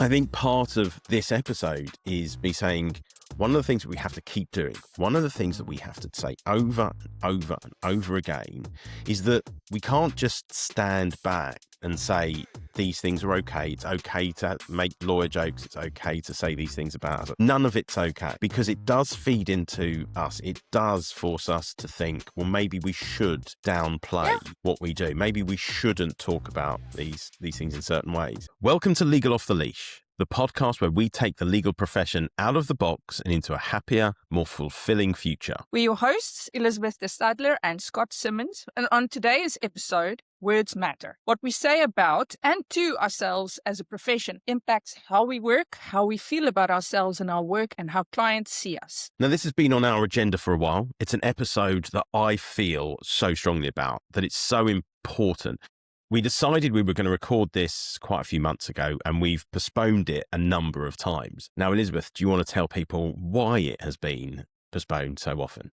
I think part of this episode is me saying one of the things that we have to keep doing, one of the things that we have to say over and over and over again is that we can't just stand back and say these things are okay. It's okay to make lawyer jokes. It's okay to say these things about us. None of it's okay because it does feed into us. It does force us to think, well, maybe we should downplay what we do. Maybe we shouldn't talk about these things in certain ways. Welcome to Legal Off The Leash, the podcast where we take the legal profession out of the box and into a happier, more fulfilling future. We're your hosts, Elizabeth de Stadler and Scott Simmons. And on today's episode, words matter. What we say about and to ourselves as a profession impacts how we work, how we feel about ourselves and our work, and how clients see us. Now, this has been on our agenda for a while. It's an episode that I feel so strongly about, that it's so important. We decided we were going to record this quite a few months ago, and we've postponed it a number of times. Now, Elizabeth, do you want to tell people why it has been postponed so often?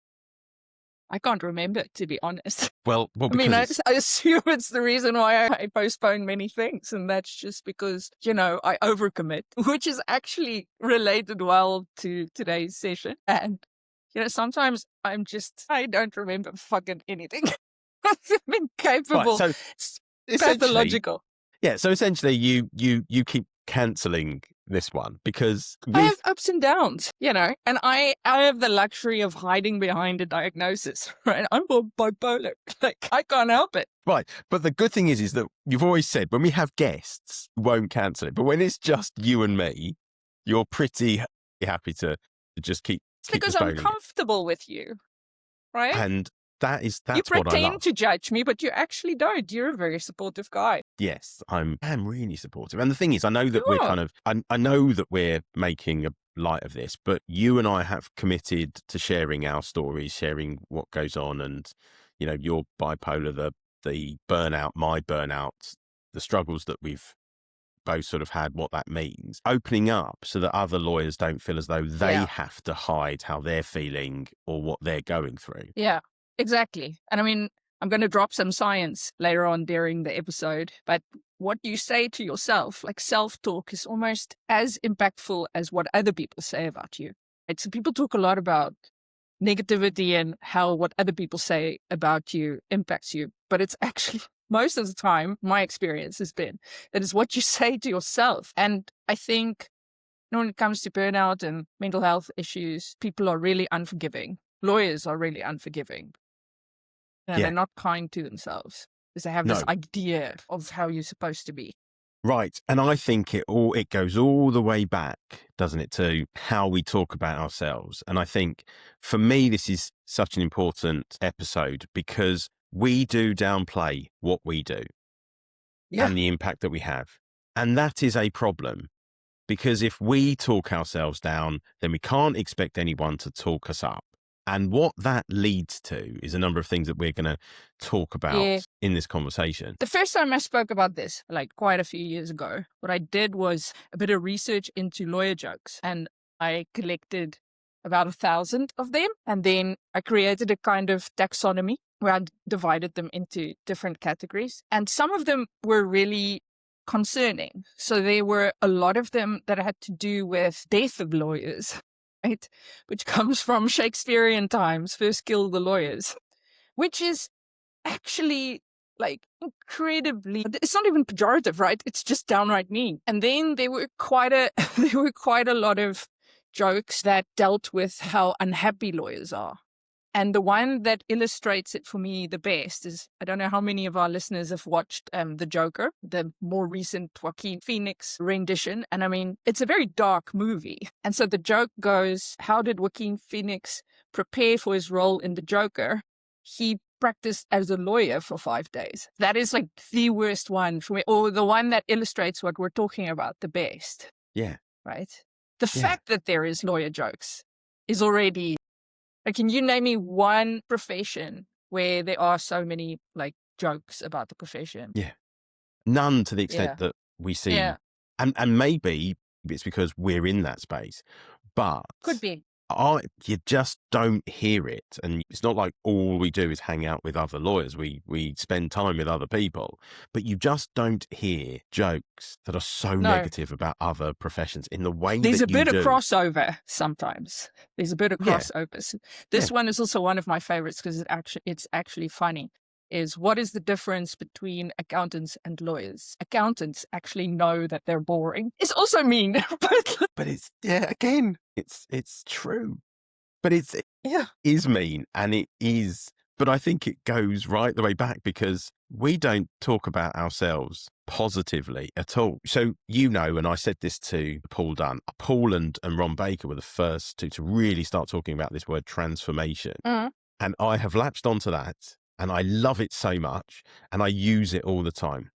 I can't remember, to be honest. Well, because I assume it's the reason why I postpone many things, and that's just because, I overcommit, which is actually related well to today's session. And, sometimes I don't remember fucking anything. I'm incapable. Right, so pathological. Yeah, so essentially you keep cancelling this one because I have ups and downs, and I have the luxury of hiding behind a diagnosis, right? I'm bipolar. I can't help it. Right. But the good thing is that you've always said when we have guests, you won't cancel it. But when it's just you and me, you're pretty happy to just keep because I'm comfortable with you, right? And that's you what I love. You pretend to judge me, but you actually don't. You're a very supportive guy. Yes, I am really supportive. And the thing is, I know that I know that we're making a light of this, but you and I have committed to sharing our stories, sharing what goes on, and your bipolar, the burnout, my burnout, the struggles that we've both sort of had, what that means, opening up so that other lawyers don't feel as though they have to hide how they're feeling or what they're going through. Yeah. Exactly. And I'm going to drop some science later on during the episode, but what you say to yourself, like self-talk, is almost as impactful as what other people say about you. Right? So people talk a lot about negativity and how what other people say about you impacts you. But it's actually, most of the time, my experience has been that it's what you say to yourself. And I think when it comes to burnout and mental health issues, people are really unforgiving. Lawyers are really unforgiving. They're not kind to themselves because they have this idea of how you're supposed to be. Right. And I think it goes all the way back, doesn't it, to how we talk about ourselves. And I think for me, this is such an important episode because we do downplay what we do and the impact that we have. And that is a problem because if we talk ourselves down, then we can't expect anyone to talk us up. And what that leads to is a number of things that we're going to talk about in this conversation. The first time I spoke about this, quite a few years ago, what I did was a bit of research into lawyer jokes. And I collected about 1,000 of them. And then I created a kind of taxonomy where I divided them into different categories. And some of them were really concerning. So there were a lot of them that had to do with death of lawyers. Right, which comes from Shakespearean times, first kill the lawyers, which is actually incredibly, it's not even pejorative, right? It's just downright mean. And then there were quite a lot of jokes that dealt with how unhappy lawyers are. And the one that illustrates it for me the best is, I don't know how many of our listeners have watched The Joker, the more recent Joaquin Phoenix rendition. And it's a very dark movie. And so the joke goes, how did Joaquin Phoenix prepare for his role in The Joker? He practiced as a lawyer for 5 days. That is the worst one for me, or the one that illustrates what we're talking about the best. Yeah. Right? The fact that there is lawyer jokes is already... can you name me one profession where there are so many jokes about the profession? Yeah. None to the extent that we see. Yeah. And maybe it's because we're in that space. But could be. You just don't hear it. And it's not like all we do is hang out with other lawyers. We spend time with other people, but you just don't hear jokes that are so No. negative about other professions in the way There's that a you bit of do. crossover sometimes. There's a bit of Yeah. crossovers. This one is also one of my favorites because it's actually funny. Is what is the difference between accountants and lawyers? Accountants actually know that they're boring. It's also mean, But it's, again, it's true. But it yeah, is mean, and it is, but I think it goes right the way back because we don't talk about ourselves positively at all. So, and I said this to Paul Dunn, Paul and Ron Baker were the first two to really start talking about this word transformation. And I have latched onto that and I love it so much and I use it all the time.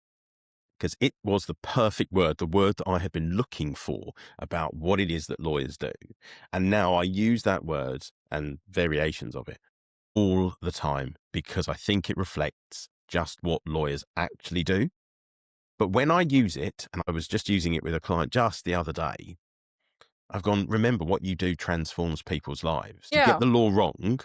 Because it was the perfect word, the word that I had been looking for about what it is that lawyers do. And now I use that word and variations of it all the time because I think it reflects just what lawyers actually do. But when I use it, and I was just using it with a client just the other day, I've gone, remember what you do transforms people's lives. You get the law wrong,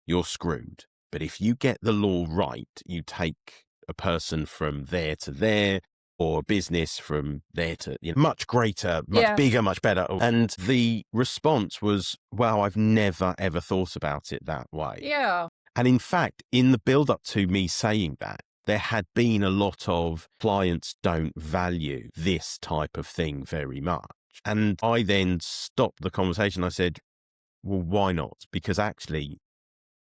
you're screwed. But if you get the law right, you take a person from there to there, or a business from there to much greater, much bigger, much better. And the response was, wow, I've never, ever thought about it that way. Yeah. And in fact, in the build up to me saying that, there had been a lot of clients don't value this type of thing very much. And I then stopped the conversation. I said, well, why not? Because actually,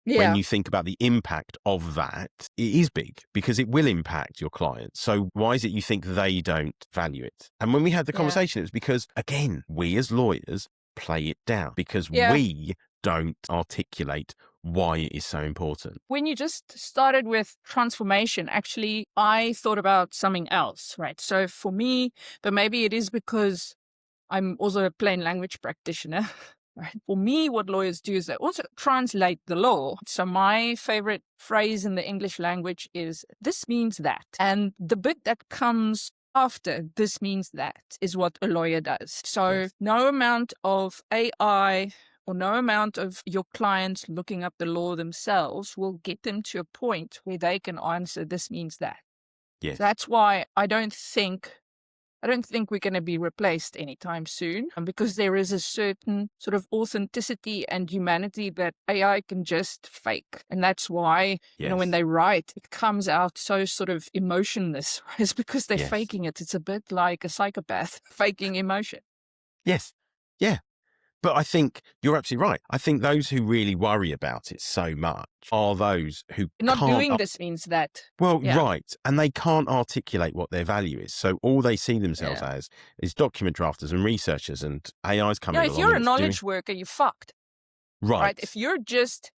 when you think about the impact of that, it is big because it will impact your clients. So why is it you think they don't value it? And when we had the conversation, it was because, again, we as lawyers play it down because we don't articulate why it is so important. When you just started with transformation, actually, I thought about something else, right? So for me, but maybe it is because I'm also a plain language practitioner. Right. For me, what lawyers do is they also translate the law. So my favorite phrase in the English language is, this means that. And the bit that comes after this means that is what a lawyer does. So no amount of AI or no amount of your clients looking up the law themselves will get them to a point where they can answer this means that. Yes. So that's why I don't think we're going to be replaced anytime soon, because there is a certain sort of authenticity and humanity that AI can just fake. And that's why, when they write, it comes out so sort of emotionless. It's because they're faking it. It's a bit like a psychopath faking emotion. Yes. Yeah. But I think you're absolutely right. I think those who really worry about it so much are those who not doing this means that. Well, right. And they can't articulate what their value is. So all they see themselves as is document drafters and researchers, and AI's coming along. If you're a knowledge worker, you're fucked. Right. If you're just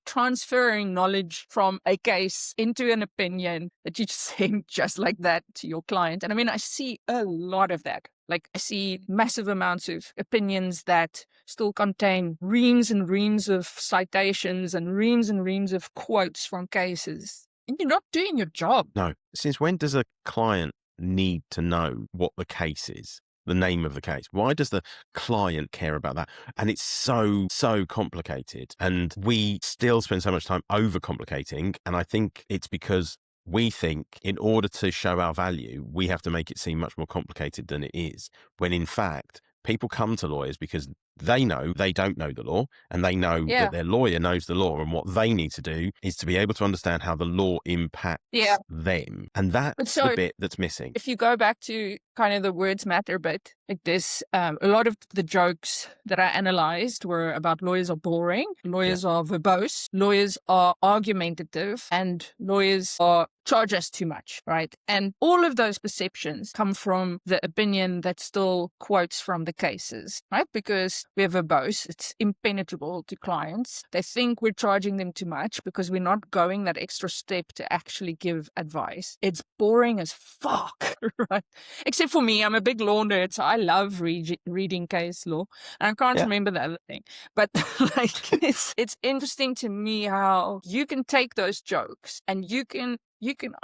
transferring knowledge from a case into an opinion that you're just saying just like that to your client. And I mean, I see a lot of that. Like I see massive amounts of opinions that still contain reams and reams of citations and reams of quotes from cases. And you're not doing your job. No. Since when does a client need to know what the case is? The name of the case? Why does the client care about that? And it's so complicated. And we still spend so much time overcomplicating. And I think it's because we think in order to show our value, we have to make it seem much more complicated than it is. When in fact, people come to lawyers because they know they don't know the law, and they know that their lawyer knows the law, and what they need to do is to be able to understand how the law impacts them. And that's the bit that's missing. If you go back to kind of the words matter bit, like this, a lot of the jokes that I analyzed were about lawyers are boring, lawyers are verbose, lawyers are argumentative, and lawyers are charge us too much, right? And all of those perceptions come from the opinion that still quotes from the cases, right? Because we're verbose, it's impenetrable to clients. They think we're charging them too much because we're not going that extra step to actually give advice. It's boring as fuck, right? Except for me, I'm a big law nerd, so I love reading case law. And I can't remember the other thing. But like, it's interesting to me how you can take those jokes and you can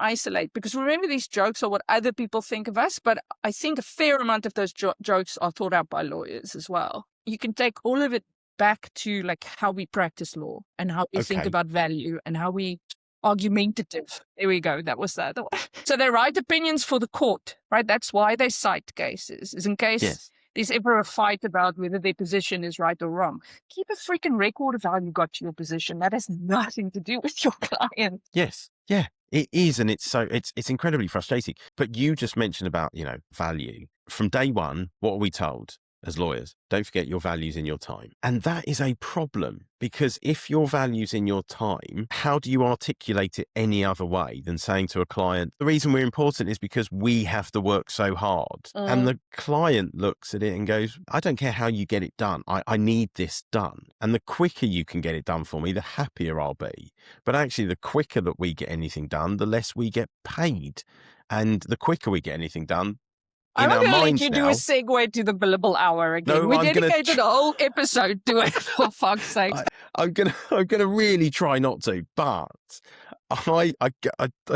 isolate, because remember, these jokes are what other people think of us, but I think a fair amount of those jokes are thought out by lawyers as well. you can take all of it back to like how we practice law and how we think Okay. about value and how we argumentative. There we go. That was that. So they write opinions for the court, right? That's why they cite cases, is in case Yes. there's ever a fight about whether their position is right or wrong. Keep a freaking record of how you got to your position. That has nothing to do with your client. Yes. Yeah, it is. And it's incredibly frustrating. But you just mentioned about, value. From day one, what are we told as lawyers? Don't forget your values in your time. And that is a problem, because if your values in your time, how do you articulate it any other way than saying to a client, the reason we're important is because we have to work so hard. And the client looks at it and goes, I don't care how you get it done. I need this done. And the quicker you can get it done for me, the happier I'll be. But actually, the quicker that we get anything done, the less we get paid. And the quicker we get anything done, I'm not in our going to let minds you do now, a segue to the billable hour again. No, we I'm gonna dedicated a whole episode to it, for fuck's sake. I'm gonna really try not to, but I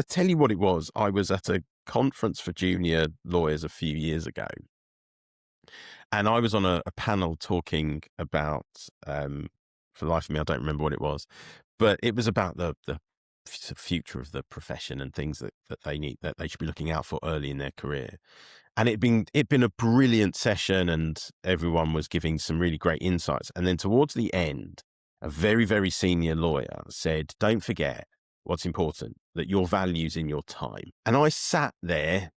tell you what it was. I was at a conference for junior lawyers a few years ago, and I was on a panel talking about, for the life of me, I don't remember what it was, but it was about the future of the profession and things that they should be looking out for early in their career. And it'd been a brilliant session, and everyone was giving some really great insights. And then towards the end, a very, very senior lawyer said, don't forget what's important, that your value's in your time. And I sat there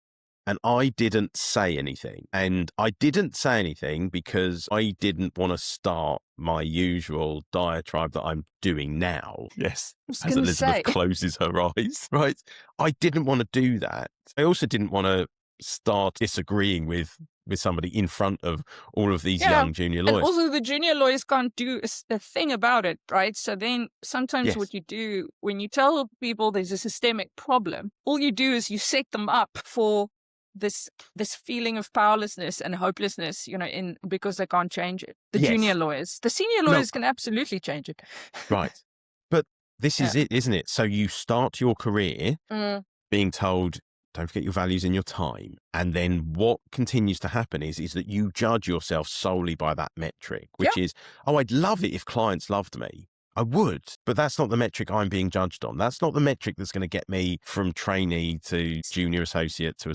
and I didn't say anything. And I didn't say anything because I didn't want to start my usual diatribe that I'm doing now. Yes. As Elizabeth closes her eyes, right? I didn't want to do that. I also didn't want to start disagreeing with somebody in front of all of these young junior lawyers. And also the junior lawyers can't do a thing about it, right? So then sometimes what you do when you tell people there's a systemic problem, all you do is you set them up for this feeling of powerlessness and hopelessness, because they can't change it. The junior lawyers, the senior lawyers can absolutely change it. Right. But this is it, isn't it? So you start your career being told, don't forget your values in your time. And then what continues to happen is that you judge yourself solely by that metric, which is, I'd love it if clients loved me. I would, but that's not the metric I'm being judged on. That's not the metric that's going to get me from trainee to junior associate to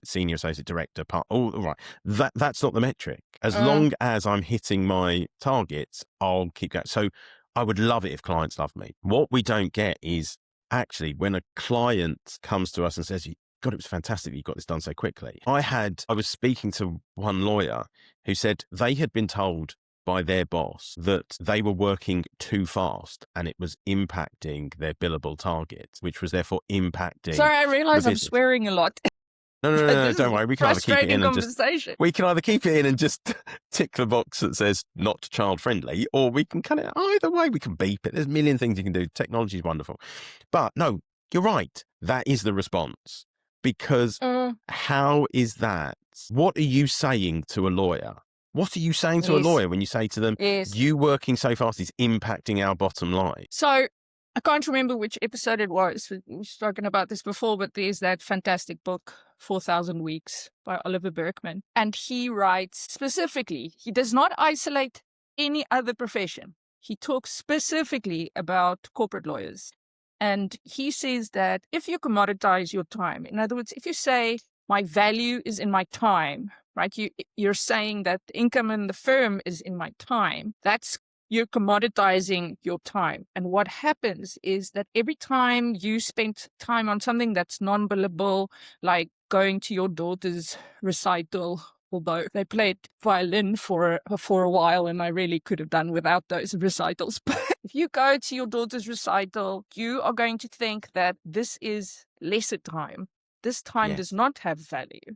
senior associate director. All right. That's not the metric. As long as I'm hitting my targets, I'll keep going. So I would love it if clients love me. What we don't get is actually when a client comes to us and says, God, it was fantastic that you got this done so quickly. I was speaking to one lawyer who said they had been told by their boss that they were working too fast and it was impacting their billable targets, which was therefore impacting. Sorry, I realize I'm swearing a lot. No, don't worry. We can either keep it in and just tick the box that says not child friendly, or we can cut it either way. We can beep it. There's a million things you can do. Technology is wonderful. But no, you're right. That is the response. Because how is that? What are you saying to a lawyer? What are you saying to a lawyer when you say to them, you working so fast is impacting our bottom line? So I can't remember which episode it was. We've spoken about this before, but there's that fantastic book, 4,000 Weeks by Oliver Berkman. And he writes specifically, he does not isolate any other profession. He talks specifically about corporate lawyers. And he says that if you commoditize your time, in other words, if you say, my value is in my time, right? You're saying that the income in the firm is in my time. You're commoditizing your time. And what happens is that every time you spend time on something that's non-billable, like going to your daughter's recital, although they played violin for a while and I really could have done without those recitals. But if you go to your daughter's recital, you are going to think that this is lesser time. This time does not have value,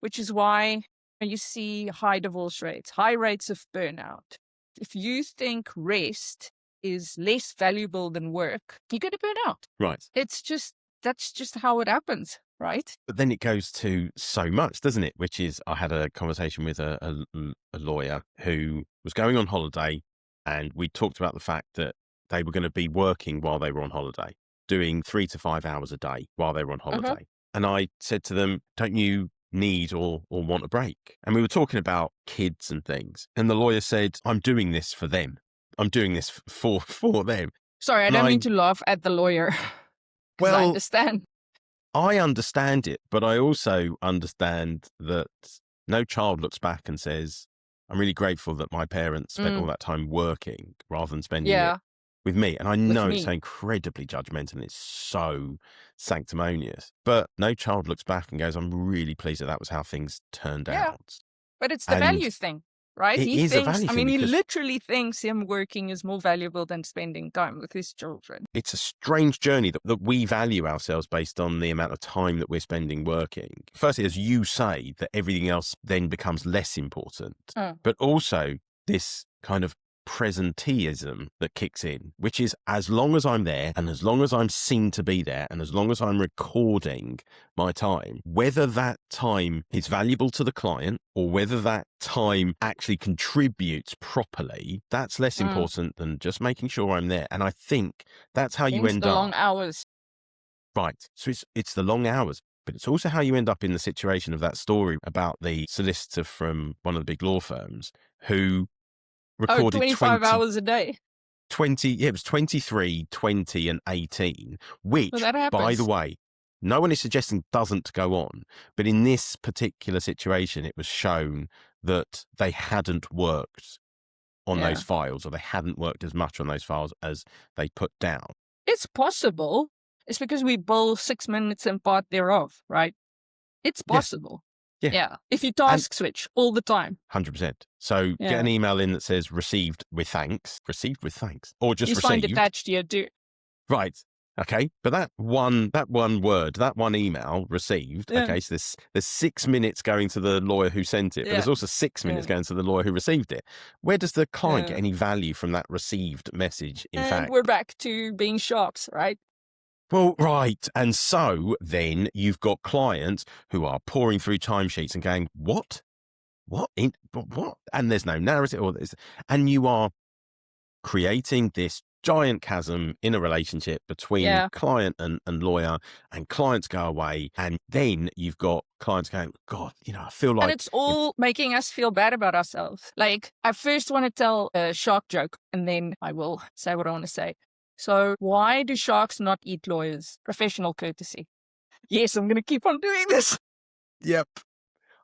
which is why you see high divorce rates, high rates of burnout. If you think rest is less valuable than work, you're going to burn out. Right. That's just how it happens. Right. But then it goes to so much, doesn't it? Which is, I had a conversation with a lawyer who was going on holiday, and we talked about the fact that they were going to be working while they were on holiday, doing 3 to 5 hours a day while they were on holiday. And I said to them, don't you need or want a break. And we were talking about kids and things. And the lawyer said, I'm doing this for them. I'm doing this for them. Sorry, I And don't mean to laugh at the lawyer because I well, understand. I understand it, but I also understand that no child looks back and says, I'm really grateful that my parents spent all that time working rather than spending it with me. And I know it's so incredibly judgmental and it's so sanctimonious, but no child looks back and goes, I'm really pleased that was how things turned out. But it's the value thing, right? He thinks, a value thing. He literally thinks him working is more valuable than spending time with his children. It's a strange journey that we value ourselves based on the amount of time that we're spending working. Firstly, as you say, that everything else then becomes less important, but also this kind of presenteeism that kicks in, which is as long as I'm there and as long as I'm seen to be there and as long as I'm recording my time, whether that time is valuable to the client or whether that time actually contributes properly, that's less important than just making sure I'm there. And I think that's how you end up. Long hours. Right. So it's the long hours. But it's also how you end up in the situation of that story about the solicitor from one of the big law firms who recorded 25 hours a day. It was 23, 20 and 18, which, by the way, no one is suggesting doesn't go on. But in this particular situation, it was shown that they hadn't worked on those files, or they hadn't worked as much on those files as they put down. It's possible. It's because we bill 6 minutes and part thereof, right? It's possible. Yeah. If you task switch all the time. 100%. So get an email in that says received with thanks, or just received. Find attached to your do. Right. Okay. But that one word, that one email received. Okay. So there's 6 minutes going to the lawyer who sent it, but there's also 6 minutes going to the lawyer who received it. Where does the client get any value from that received message? In fact, we're back to being sharks, right? Well, right. And so then you've got clients who are pouring through timesheets and going, what? What? And there's no narrative. And you are creating this giant chasm in a relationship between client and lawyer, and clients go away. And then you've got clients going, God, I feel like... And it's all making us feel bad about ourselves. Like, I first want to tell a shark joke, and then I will say what I want to say. So why do sharks not eat lawyers? Professional courtesy. Yes, I'm going to keep on doing this. Yep.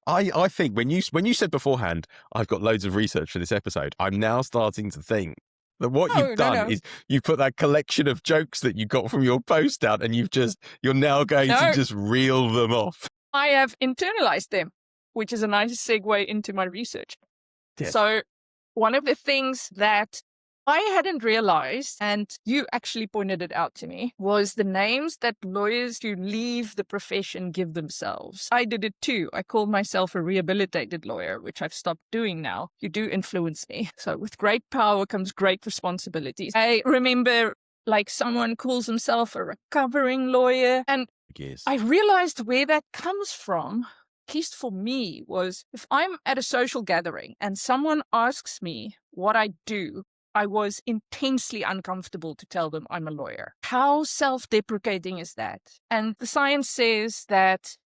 I think when you said beforehand, Now got loads of research for this episode, I'm now starting to think that what you've done is you put that collection of jokes that you got from your post out and you're now going to just reel them off. I have internalized them, which is a nice segue into my research. Yes. So one of the things that I hadn't realized, and you actually pointed it out to me, was the names that lawyers who leave the profession give themselves. I did it too. I called myself a rehabilitated lawyer, which I've stopped doing now. You do influence me. So with great power comes great responsibilities. I remember someone calls himself a recovering lawyer. And I realized where that comes from, at least for me, was if I'm at a social gathering and someone asks me what I do, I was intensely uncomfortable to tell them I'm a lawyer. How self-deprecating is that? And the science says that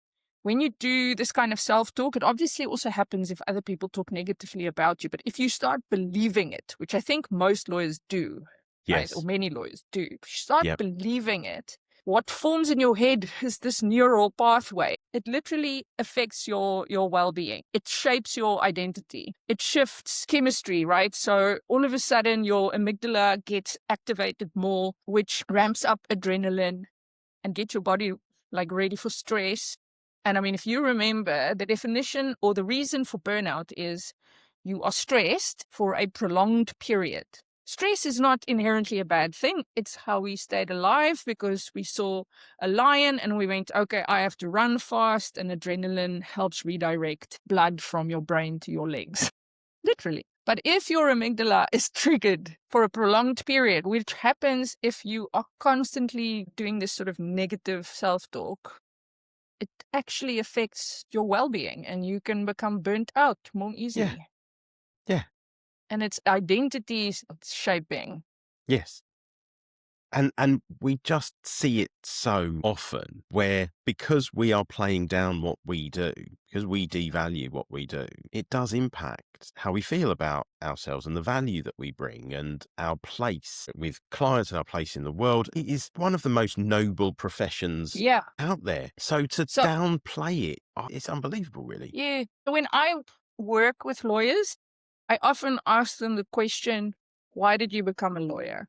when you do this kind of self-talk, it obviously also happens if other people talk negatively about you. But if you start believing it, which I think most lawyers do, right? Or many lawyers do, if you start believing it, what forms in your head is this neural pathway. It literally affects your well-being. It shapes your identity. It shifts chemistry, right? So all of a sudden your amygdala gets activated more, which ramps up adrenaline and gets your body ready for stress. And if you remember, the definition or the reason for burnout is you are stressed for a prolonged period. Stress is not inherently a bad thing. It's how we stayed alive because we saw a lion and we went, okay, I have to run fast, and adrenaline helps redirect blood from your brain to your legs. Literally. But if your amygdala is triggered for a prolonged period, which happens if you are constantly doing this sort of negative self-talk, it actually affects your well-being and you can become burnt out more easily. Yeah. And it's identity shaping. Yes. And we just see it so often where, because we are playing down what we do, because we devalue what we do, it does impact how we feel about ourselves and the value that we bring and our place with clients and our place in the world. It is one of the most noble professions Yeah. out there. So to So, downplay it, it's unbelievable, really. yeah. So when I work with lawyers, I often ask them the question, why did you become a lawyer?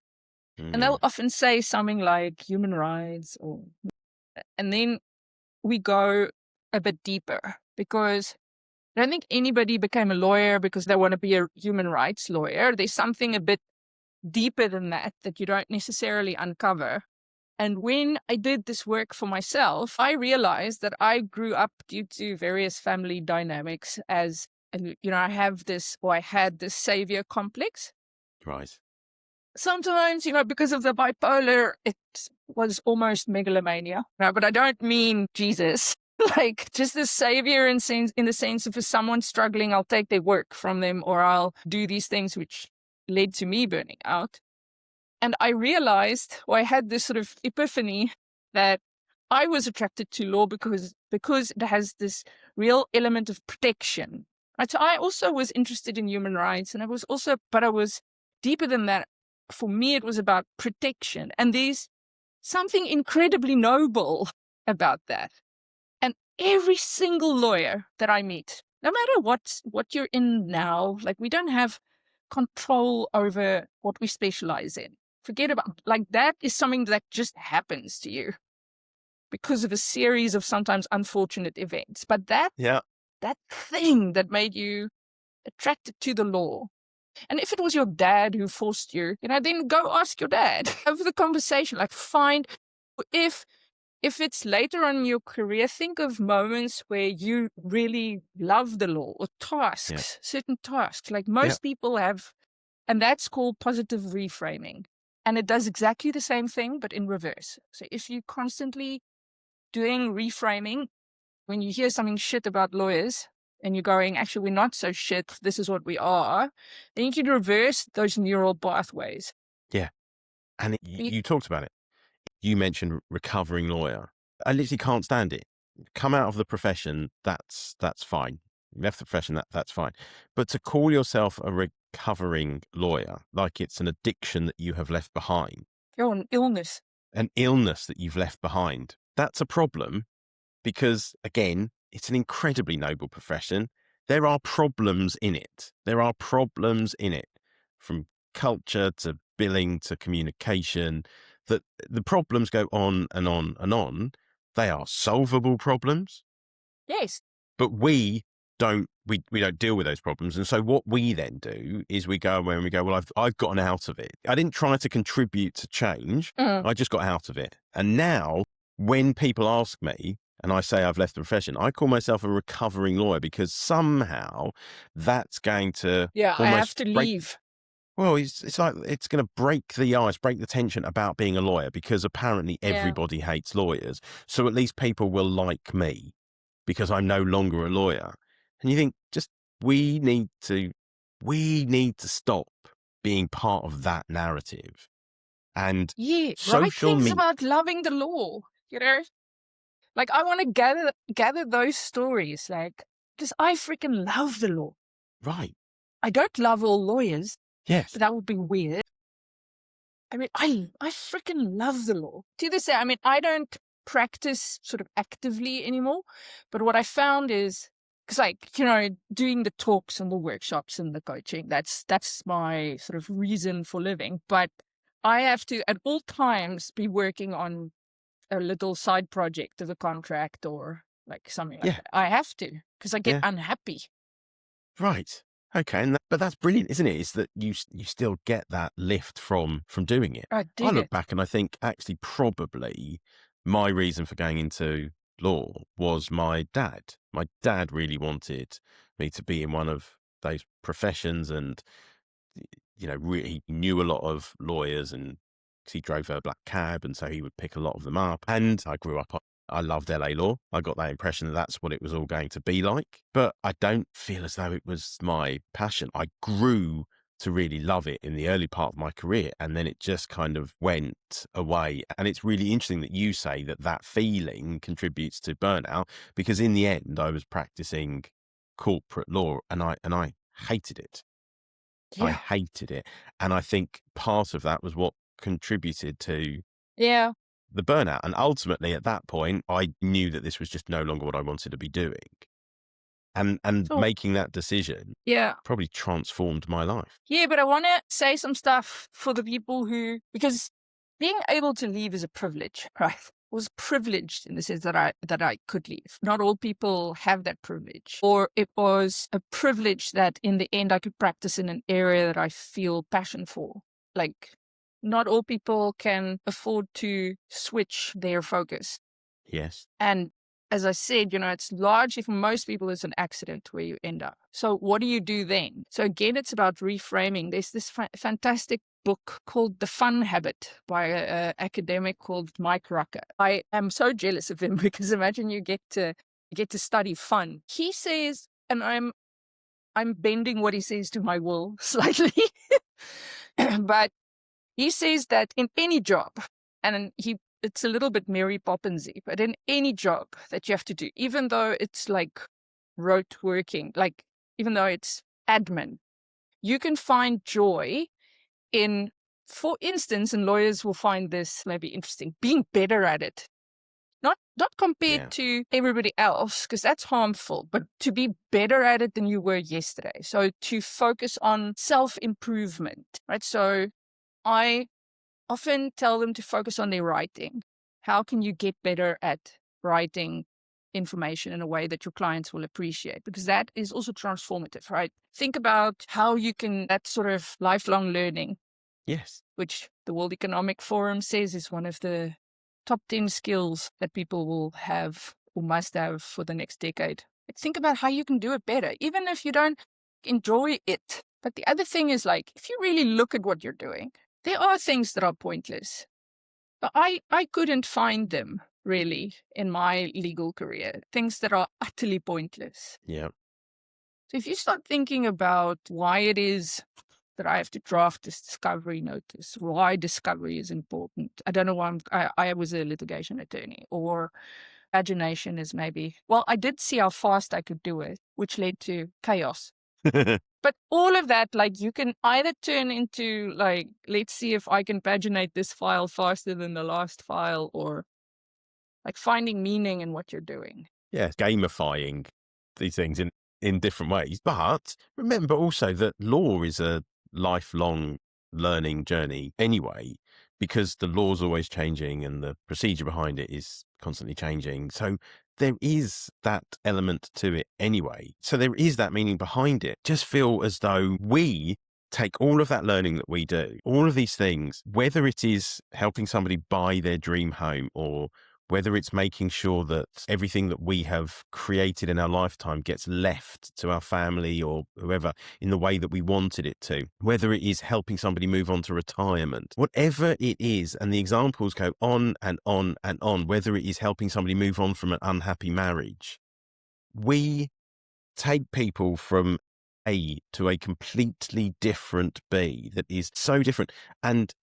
And Mm, they'll often say something like human rights, and then we go a bit deeper, because I don't think anybody became a lawyer because they want to be a human rights lawyer. There's something a bit deeper than that that you don't necessarily uncover. And when I did this work for myself, I realized that I grew up due to various family dynamics and I had this savior complex. right. Sometimes, because of the bipolar, it was almost megalomania. No, but I don't mean Jesus. Like, just the savior in the sense of, if someone's struggling, I'll take their work from them, or I'll do these things, which led to me burning out. And I realized, or I had this sort of epiphany, that I was attracted to law because it has this real element of protection. Right? So I also was interested in human rights, and but I was deeper than that. For me, it was about protection. And there's something incredibly noble about that. And every single lawyer that I meet, no matter what you're in now, like, we don't have control over what we specialize in. Forget about, like, that is something that just happens to you because of a series of sometimes unfortunate events. But that Yeah. thing that made you attracted to the law, and if it was your dad who forced you, then go ask your dad. Have the conversation. Like, find, if it's later on in your career, think of moments where you really love the law, or Yeah. certain tasks. Like, Yeah. most people have, and that's called positive reframing. And it does exactly the same thing, but in reverse. So if you're constantly doing reframing, when you hear something shit about lawyers and you're going, actually, we're not so shit, this is what we are, then you can reverse those neural pathways. Yeah. And You- you talked about it. You mentioned recovering lawyer. I literally can't stand it. Come out of the profession, that's fine. You left the profession, that's fine. But to call yourself a recovering lawyer, like it's an addiction that you have left behind, You're an illness. an illness that you've left behind, that's a problem, because, again, it's an incredibly noble profession. There are problems in it. There are problems in it, from culture to billing to communication, that the problems go on and on and on. They are solvable problems, Yes. but we don't deal with those problems. And so what we then do is we go away and we go, well, I've gotten out of it. I didn't try to contribute to change. I just got out of it. And now when people ask me and I say I've left the profession, I call myself a recovering lawyer, because somehow that's going to Yeah, I have to break. leave. Well, it's like it's going to break the ice, break the tension about being a lawyer, because apparently everybody hates lawyers. So at least people will like me because I'm no longer a lawyer. And you think, we need to stop being part of that narrative. And Yeah, write social things media, about loving the law, Like, I want to gather those stories, like, because I freaking love the law. right? I don't love all lawyers, Yes, but that would be weird. I mean, I freaking love the law. To this day, I mean, I don't practice sort of actively anymore, but what I found is, because, like, doing the talks and the workshops and the coaching, that's my sort of reason for living. But I have to at all times be working on a little side project of a contract or like something like yeah, that. I have to, because I get yeah, unhappy. right. Okay, but that's brilliant, isn't it? Is that you still get that lift from doing it. I I dig look it. back and I think, actually, probably my reason for going into law was my dad. My dad really wanted me to be in one of those professions, and really he knew a lot of lawyers, and 'cause he drove a black cab, and so he would pick a lot of them up. And I grew up, I loved LA law. I got that impression that that's what it was all going to be like, but I don't feel as though it was my passion. I grew to really love it in the early part of my career. And then it just kind of went away. And it's really interesting that you say that that feeling contributes to burnout, because in the end, I was practicing corporate law and I hated it. I Yeah. hated it. And I think part of that was what contributed to Yeah. the burnout. And ultimately, at that point, I knew that this was just no longer what I wanted to be doing. And So, making that decision yeah. probably transformed my life. Yeah, but I want to say some stuff for the people because being able to leave is a privilege, right? I was privileged in the sense that I could leave. Not all people have that privilege. Or it was a privilege that in the end I could practice in an area that I feel passion for. Like, not all people can afford to switch their focus. Yes. And as I said, it's largely for most people, it's an accident where you end up. So what do you do then? So again, it's about reframing. There's this fantastic book called The Fun Habit by an academic called Mike Rucker. I am so jealous of him because imagine you get to study fun. He says, and I'm bending what he says to my will slightly, but he says that in any job, and it's a little bit Mary Poppinsy, but in any job that you have to do, even though it's like rote working, like even though it's admin, you can find joy in, for instance, and lawyers will find this maybe interesting, being better at it. Not compared Yeah. to everybody else, because that's harmful, but to be better at it than you were yesterday. So to focus on self-improvement, right? So I often tell them to focus on their writing. How can you get better at writing information in a way that your clients will appreciate? Because that is also transformative, right? Think about how you can, that sort of lifelong learning, Yes. which the World Economic Forum says is one of the top 10 skills that people will have or must have for the next decade. Like, think about how you can do it better, even if you don't enjoy it. But the other thing is, like, if you really look at what you're doing, there are things that are pointless. But I couldn't find them really in my legal career, things that are utterly pointless. Yeah. So if you start thinking about why it is that I have to draft this discovery notice, why discovery is important. I don't know why I was a litigation attorney, or pagination is maybe, well, I did see how fast I could do it, which led to chaos. But all of that, like, you can either turn into, like, let's see if I can paginate this file faster than the last file, or like finding meaning in what you're doing. Yeah, gamifying these things in different ways. But remember also that law is a lifelong learning journey anyway, because the law's always changing and the procedure behind it is constantly changing. So there is that element to it anyway. So there is that meaning behind it. Just feel as though we take all of that learning that we do, all of these things, whether it is helping somebody buy their dream home, or whether it's making sure that everything that we have created in our lifetime gets left to our family or whoever in the way that we wanted it to, whether it is helping somebody move on to retirement, whatever it is, and the examples go on and on and on, whether it is helping somebody move on from an unhappy marriage, we take people from A to a completely different B that is so different. And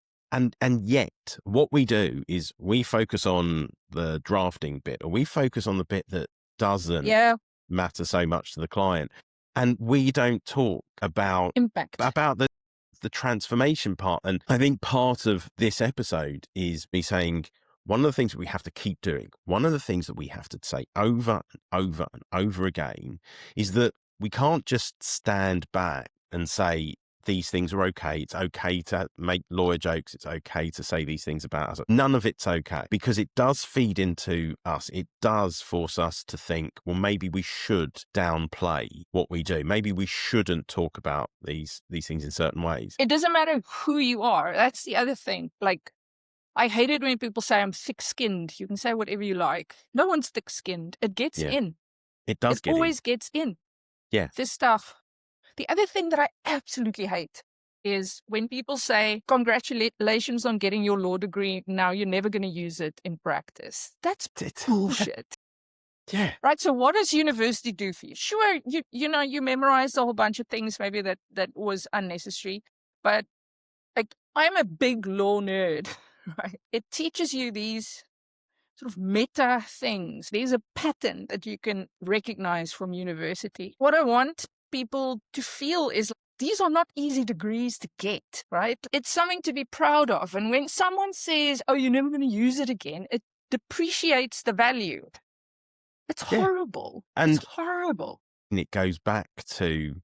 yet what we do is we focus on the drafting bit, or we focus on the bit that doesn't Yeah, matter so much to the client. And we don't talk about impact. the transformation part. And I think part of this episode is me saying, one of the things that we have to keep doing, one of the things that we have to say over and over and over again, is that we can't just stand back and say these things are okay. It's okay to make lawyer jokes. It's okay to say these things about us. None of it's okay, because it does feed into us. It does force us to think, well, maybe we should downplay what we do. Maybe we shouldn't talk about these things in certain ways. It doesn't matter who you are. That's the other thing. Like, I hate it when people say I'm thick-skinned. You can say whatever you like. No one's thick-skinned. It gets Yeah. in. It does It get in. always gets in. Yeah. This stuff. The other thing that I absolutely hate is when people say, congratulations on getting your law degree. Now you're never going to use it in practice. That's bullshit. Yeah. Right. So what does university do for you? Sure, you memorized a whole bunch of things maybe that was unnecessary, but like I'm a big law nerd, right? It teaches you these sort of meta things. There's a pattern that you can recognize from university. What I want people to feel is these are not easy degrees to get, right? It's something to be proud of. And when someone says, oh, you're never going to use it again, it depreciates the value. It's horrible. And it's horrible. it goes back to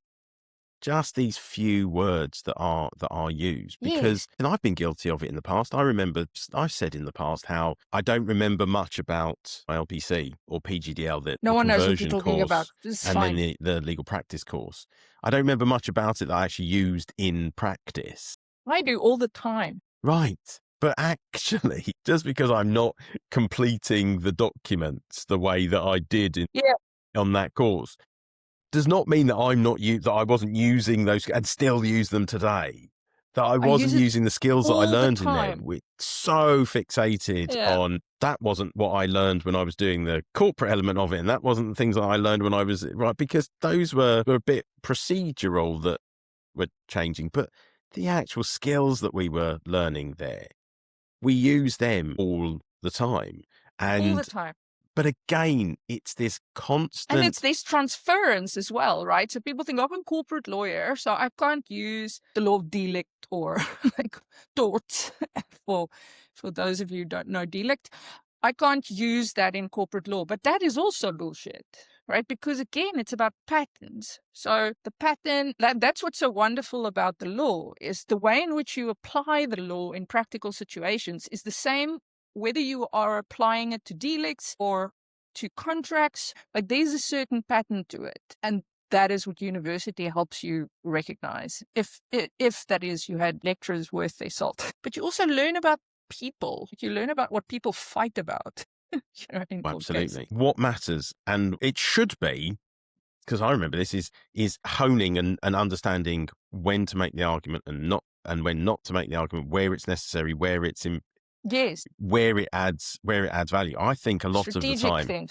just these few words that are used, because and I've been guilty of it in the past. I remember I've said in the past how I don't remember much about my LPC or PGDL, the No one knows what you're conversion talking about. course, It's and fine. then the legal practice course. I don't remember much about it that I actually used in practice. I do all the time. Right. But actually, just because I'm not completing the documents the way that I did on that course, does not mean that that I wasn't using those and still use them today. That I wasn't using the skills that I learned in there. We're so fixated on that wasn't what I learned when I was doing the corporate element of it, and that wasn't the things that I learned when I was because those were a bit procedural that were changing, but the actual skills that we were learning there, we use them all the time. All the time. But again, it's this constant... And it's this transference as well, right? So people think, I'm a corporate lawyer, so I can't use the law of delict or like tort for those of you who don't know delict. I can't use that in corporate law, but that is also bullshit, right? Because again, it's about patterns. So the pattern, that's what's so wonderful about the law, is the way in which you apply the law in practical situations is the same whether you are applying it to delicts or to contracts. Like there's a certain pattern to it. And that is what university helps you recognize. If that is, you had lecturers worth their salt. But you also learn about people. You learn about what people fight about. Absolutely. What matters, and it should be, because I remember this, is honing and understanding when to make the argument and when not to make the argument, where it's necessary, where it's where it adds value. I think a lot of the time,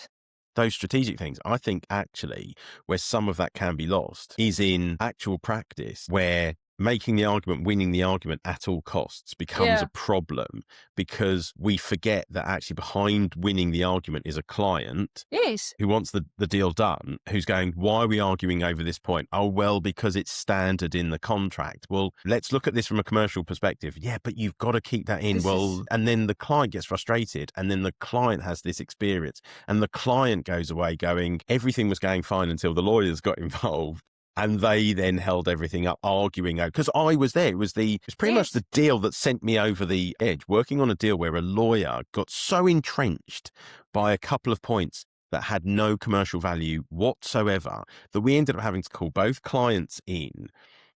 those strategic things, I think actually where some of that can be lost is in actual practice, where making the argument, winning the argument at all costs becomes a problem, because we forget that actually behind winning the argument is a client who wants the deal done, who's going, why are we arguing over this point? Oh, well, because it's standard in the contract. Well, let's look at this from a commercial perspective. Yeah, but you've got to keep that in. And then the client gets frustrated, and then the client has this experience, and the client goes away going, everything was going fine until the lawyers got involved. And they then held everything up, arguing out. Because I was there. It was pretty much the deal that sent me over the edge, working on a deal where a lawyer got so entrenched by a couple of points that had no commercial value whatsoever that we ended up having to call both clients in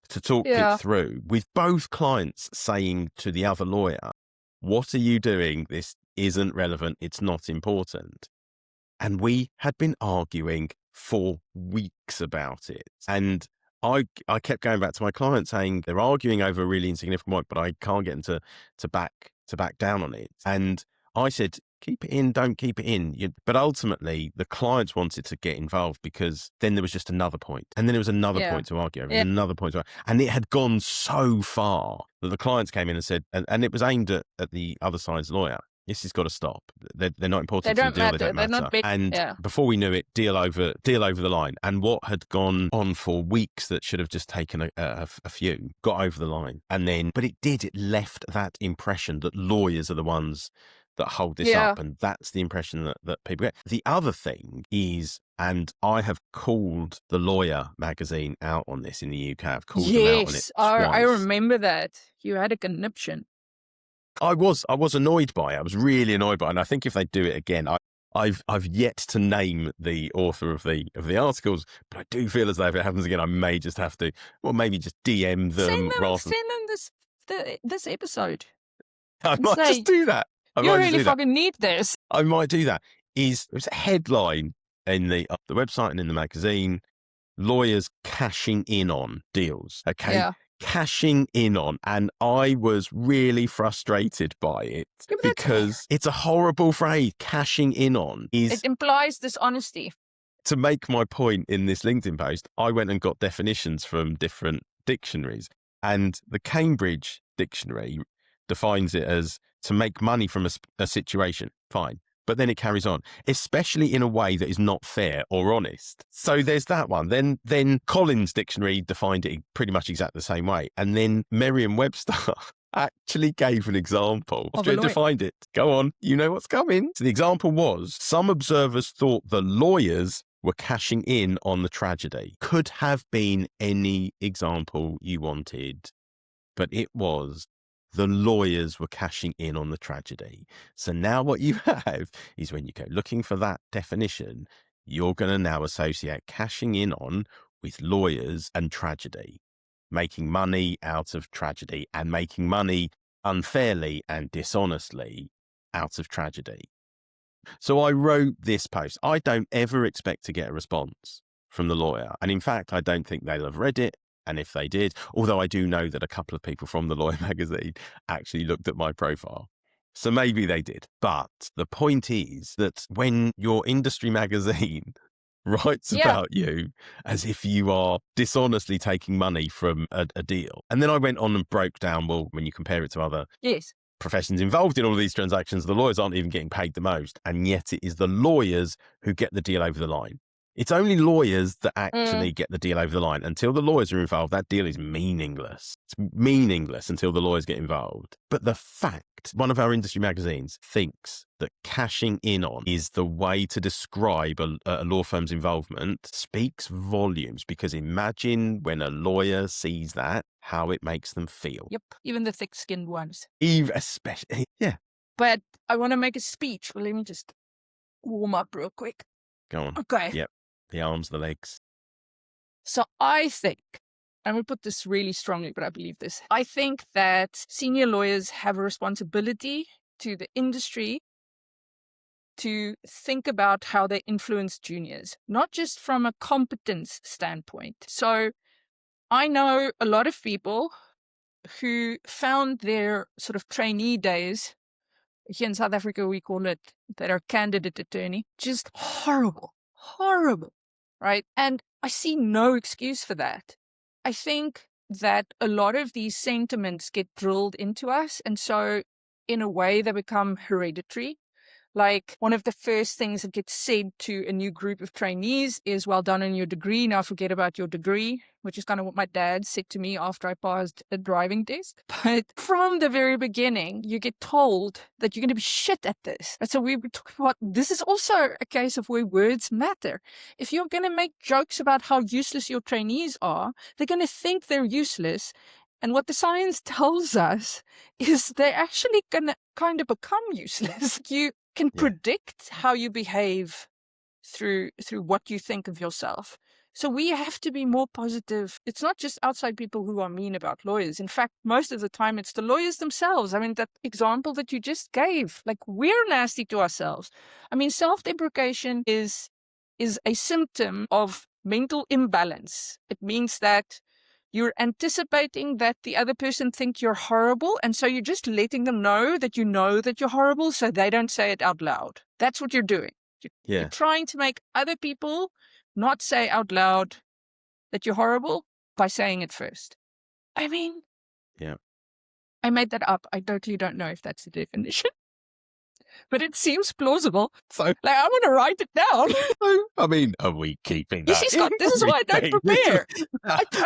to talk it through, with both clients saying to the other lawyer, what are you doing? This isn't relevant. It's not important. And we had been arguing for weeks about it. And I kept going back to my client saying they're arguing over a really insignificant point, but I can't get them to back down on it. And I said, keep it in, don't keep it in. But ultimately, the clients wanted to get involved, because then there was just another point. And then there was another point to argue over, another point to argue. And it had gone so far that the clients came in and said, and it was aimed at the other side's lawyer, this has got to stop. They're not important to the deal. They don't matter. And before we knew it, deal over the line. And what had gone on for weeks that should have just taken a few got over the line. And then, but it left that impression that lawyers are the ones that hold this up. And that's the impression that people get. The other thing is, and I have called the Lawyer magazine out on this in the UK. I've called them out on it twice. I remember that. You had a conniption. I was annoyed by it. I was really annoyed by it. And I think if they do it again, I've yet to name the author of the articles, but I do feel as though if it happens again, I may just have to, well, maybe just DM them. Send them this episode. I might just do that. You really fucking need this. I might do that. There's a headline in the website and in the magazine: lawyers cashing in on deals. Okay. cashing in on, and I was really frustrated by it Yeah, but because it's a horrible phrase. Cashing in on is, it implies dishonesty. to make my point in this LinkedIn post, I went and got definitions from different dictionaries, and the Cambridge Dictionary defines it as to make money from a situation. Fine. But then it carries on, especially in a way that is not fair or honest. So there's that one. Then Collins Dictionary defined it pretty much exactly the same way. And then Merriam-Webster actually gave an example. Of a lawyer. Defined it. Go on, you know what's coming. So the example was, some observers thought the lawyers were cashing in on the tragedy. Could have been any example you wanted, but it was, the lawyers were cashing in on the tragedy. So now what you have is, when you go looking for that definition, you're going to now associate cashing in on with lawyers and tragedy, making money out of tragedy, and making money unfairly and dishonestly out of tragedy. So I wrote this post. I don't ever expect to get a response from the lawyer. And in fact, I don't think they'll have read it. And if they did, although I do know that a couple of people from the Lawyer magazine actually looked at my profile. So maybe they did. But the point is that when your industry magazine writes about you as if you are dishonestly taking money from a deal. And then I went on and broke down, well, when you compare it to other professions involved in all of these transactions, the lawyers aren't even getting paid the most. And yet it is the lawyers who get the deal over the line. It's only lawyers that actually get the deal over the line. Until the lawyers are involved, that deal is meaningless. It's meaningless until the lawyers get involved. But the fact one of our industry magazines thinks that cashing in on is the way to describe a law firm's involvement speaks volumes, because imagine when a lawyer sees that, how it makes them feel. Yep, even the thick-skinned ones. Especially, yeah. But I want to make a speech. Well, let me just warm up real quick. Go on. Okay. Yep. The arms, the legs. So I think, I'm going to put this really strongly, but I believe this. I think that senior lawyers have a responsibility to the industry to think about how they influence juniors, not just from a competence standpoint. So I know a lot of people who found their sort of trainee days, here in South Africa we call it that are candidate attorney, just horrible, right? And I see no excuse for that. I think that a lot of these sentiments get drilled into us, and so in a way they become hereditary. Like, one of the first things that gets said to a new group of trainees is, well done on your degree, now forget about your degree, which is kind of what my dad said to me after I passed a driving test. But from the very beginning, you get told that you're going to be shit at this. And so we were talking about, this is also a case of where words matter. If you're going to make jokes about how useless your trainees are, they're going to think they're useless. And what the science tells us is they're actually going to kind of become useless. You can predict how you behave through what you think of yourself. So we have to be more positive. It's not just outside people who are mean about lawyers. In fact, most of the time it's the lawyers themselves. I mean, that example that you just gave, like, we're nasty to ourselves. I mean, self-deprecation is a symptom of mental imbalance. It means that you're anticipating that the other person think you're horrible, and so you're just letting them know that you're horrible so they don't say it out loud. That's what you're doing. You're trying to make other people not say out loud that you're horrible by saying it first. I mean, I made that up. I totally don't know if that's the definition. But it seems plausible. So, like, I'm going to write it down. I mean, are we keeping that? You see, Scott, this is why I don't prepare. I do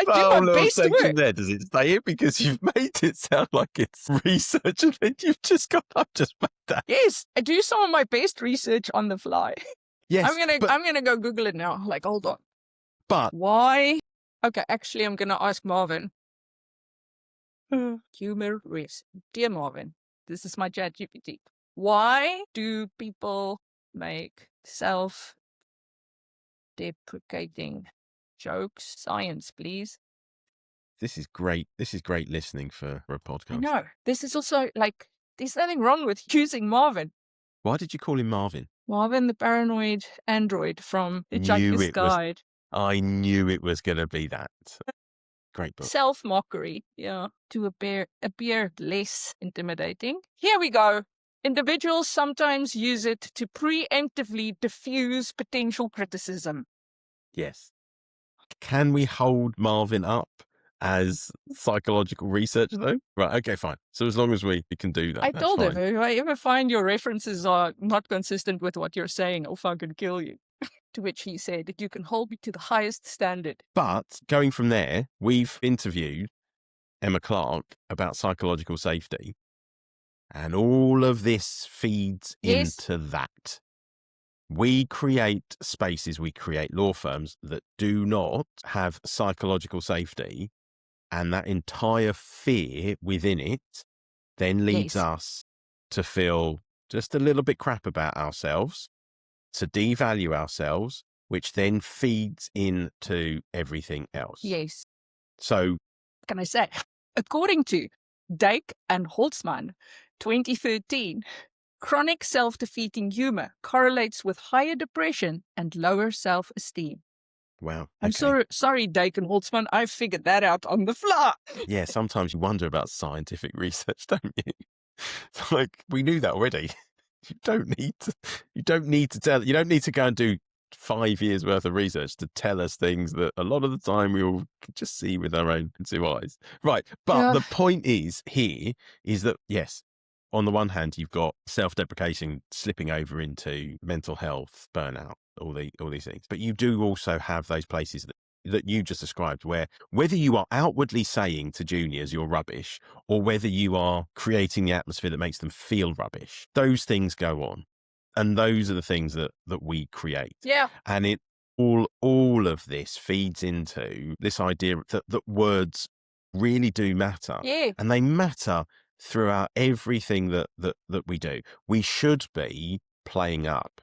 my best work. There, does it stay in? Because you've made it sound like it's research, and then you've just I've just made that. Yes, I do some of my best research on the fly. Yes, I'm gonna go Google it now. Like, hold on. But why? Okay, actually, I'm gonna ask Marvin. Humour risk. Dear Marvin, this is my ChatGPT. Why do people make self-deprecating jokes? Science, please. This is great. This is great listening for a podcast. I know. This is also, like, there's nothing wrong with using Marvin. Why did you call him Marvin? Marvin, the paranoid android from The Hitchhiker's Guide. I knew it was going to be that. Great book. Self-mockery, to appear less intimidating. Here we go. Individuals sometimes use it to preemptively diffuse potential criticism. Yes. Can we hold Marvin up as psychological research, though? Right, okay, fine. So as long as we can do that, I that's told him, fine. if I ever find your references are not consistent with what you're saying, I'll fucking kill you. To which he said, you can hold me to the highest standard. But going from there, we've interviewed Emma Clark about psychological safety, and all of this feeds Yes. into that. We create spaces, we create law firms that do not have psychological safety, and that entire fear within it then leads Yes. us to feel just a little bit crap about ourselves, to devalue ourselves, which then feeds into everything else. Yes. So, can I say, according to Dake and Holtzman, 2013, chronic self-defeating humor correlates with higher depression and lower self-esteem. wow. I'm sorry, Dake and Holtzman, I figured that out on the fly. Yeah, sometimes you wonder about scientific research, don't you? It's like, we knew that already. You don't need to go and do 5 years worth of research to tell us things that a lot of the time we all can just see with our own two eyes. Right. But the point is that, yes, on the one hand, you've got self-deprecation slipping over into mental health, burnout, all these things. But you do also have those places that you just described, where whether you are outwardly saying to juniors you're rubbish, or whether you are creating the atmosphere that makes them feel rubbish, those things go on. And those are the things that we create. Yeah. And it all of this feeds into this idea that words really do matter. Yeah. And they matter throughout everything that we do. We should be playing up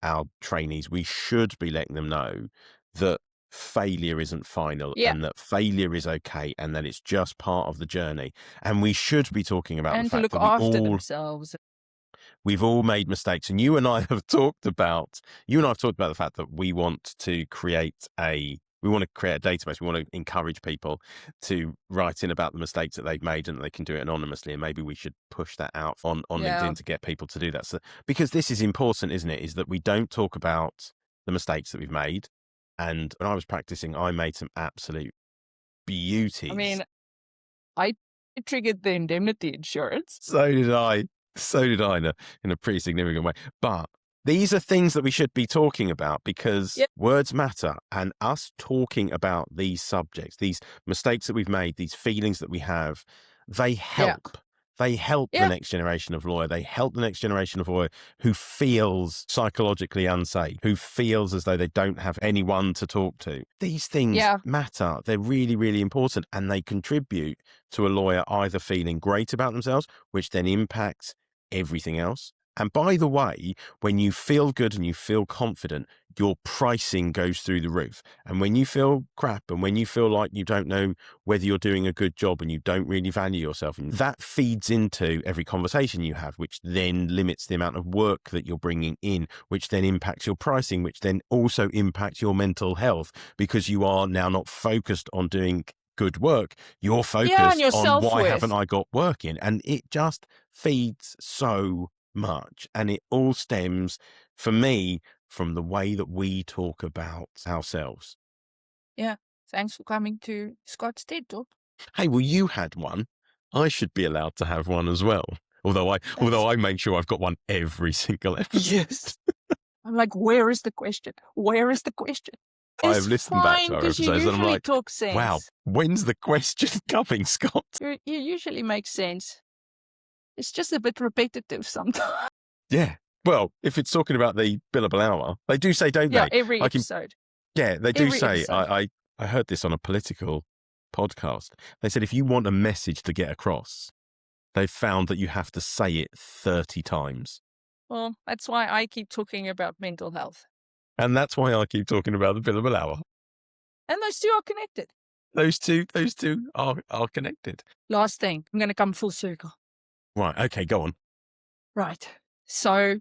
our trainees. We should be letting them know that failure isn't final, and that failure is okay, and that it's just part of the journey. And we should be talking about the fact look that after themselves. We've all made mistakes. And you and I have talked about the fact that we want to create a database. We want to encourage people to write in about the mistakes that they've made, and that they can do it anonymously. And maybe we should push that out on LinkedIn to get people to do that. So, because this is important, isn't it? Is that we don't talk about the mistakes that we've made. And when I was practicing, I made some absolute beauties. I mean, I triggered the indemnity insurance. So did I in a pretty significant way. But these are things that we should be talking about, because words matter, and us talking about these subjects, these mistakes that we've made, these feelings that we have, they help. They help the next generation of lawyer. They help the next generation of lawyer who feels psychologically unsafe, who feels as though they don't have anyone to talk to. These things matter. They're really, really important, and they contribute to a lawyer either feeling great about themselves, which then impacts everything else. And by the way, when you feel good and you feel confident, your pricing goes through the roof. And when you feel crap, and when you feel like you don't know whether you're doing a good job and you don't really value yourself, and that feeds into every conversation you have, which then limits the amount of work that you're bringing in, which then impacts your pricing, which then also impacts your mental health, because you are now not focused on doing good work. You're focused on why haven't I got work in? And it just feeds so much. And it all stems, for me, from the way that we talk about ourselves. Yeah. Thanks for coming to Scott's TED Talk. Hey, well, you had one. I should be allowed to have one as well. Although I make sure I've got one every single episode. Yes. I'm like, where is the question? Where is the question? I've listened back to our episodes and I'm like, talk sense. Wow, when's the question coming, Scott? You usually make sense. It's just a bit repetitive sometimes. Yeah. Well, if it's talking about the billable hour, they do say, don't they? Yeah, every episode. Yeah, they do say. I heard this on a political podcast. They said if you want a message to get across, they've found that you have to say it 30 times. Well, that's why I keep talking about mental health. And that's why I keep talking about the billable hour. And those two are connected. Those two are connected. Last thing, I'm going to come full circle. Right. Okay, go on. Right. So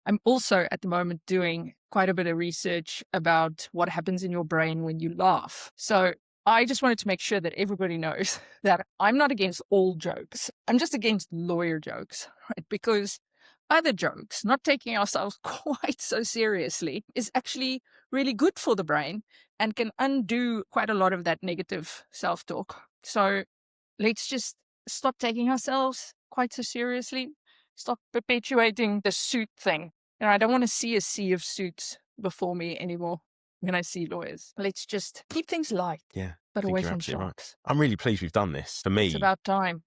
I'm also at the moment doing quite a bit of research about what happens in your brain when you laugh. So I just wanted to make sure that everybody knows that I'm not against all jokes. I'm just against lawyer jokes, right? Because other jokes, not taking ourselves quite so seriously, is actually really good for the brain and can undo quite a lot of that negative self-talk. So let's just stop taking ourselves quite so seriously. Stop perpetuating the suit thing. I don't want to see a sea of suits before me anymore when I see lawyers. Let's just keep things light. Yeah. But I think away you're from absolutely right. sharks. I'm really pleased we've done this. For me, It's about time.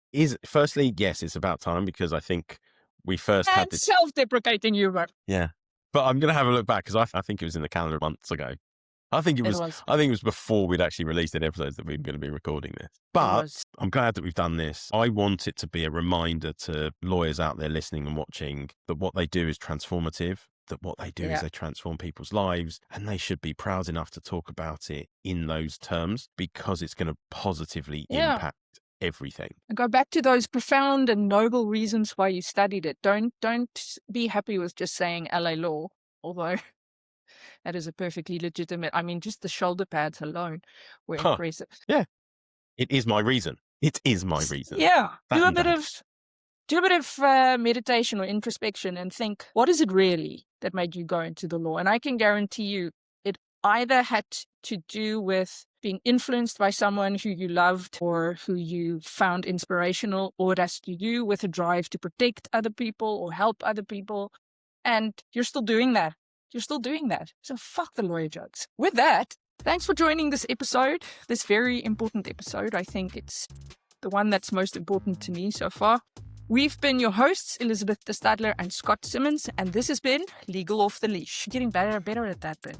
firstly, yes, it's about time, because I think we first had And this. self-deprecating humor. Yeah. But I'm going to have a look back, because I think it was in the calendar months ago. I think it was before we'd actually released an episode that we were going to be recording this. But I'm glad that we've done this. I want it to be a reminder to lawyers out there listening and watching that what they do is transformative, that what they do is they transform people's lives, and they should be proud enough to talk about it in those terms, because it's going to positively impact everything. And go back to those profound and noble reasons why you studied it. Don't be happy with just saying LA law, although that is a perfectly legitimate. I mean, just the shoulder pads alone were impressive. Yeah, it is my reason. It is my reason. Yeah, do a bit of meditation or introspection and think, what is it really that made you go into the law? And I can guarantee you, it either had to do with being influenced by someone who you loved or who you found inspirational, or it has to do with a drive to protect other people or help other people. And you're still doing that. So fuck the lawyer jokes. With that, thanks for joining this episode, this very important episode. I think it's the one that's most important to me so far. We've been your hosts, Elizabeth de Stadler and Scott Simmons, and this has been Legal Off the Leash. Getting better at that bit.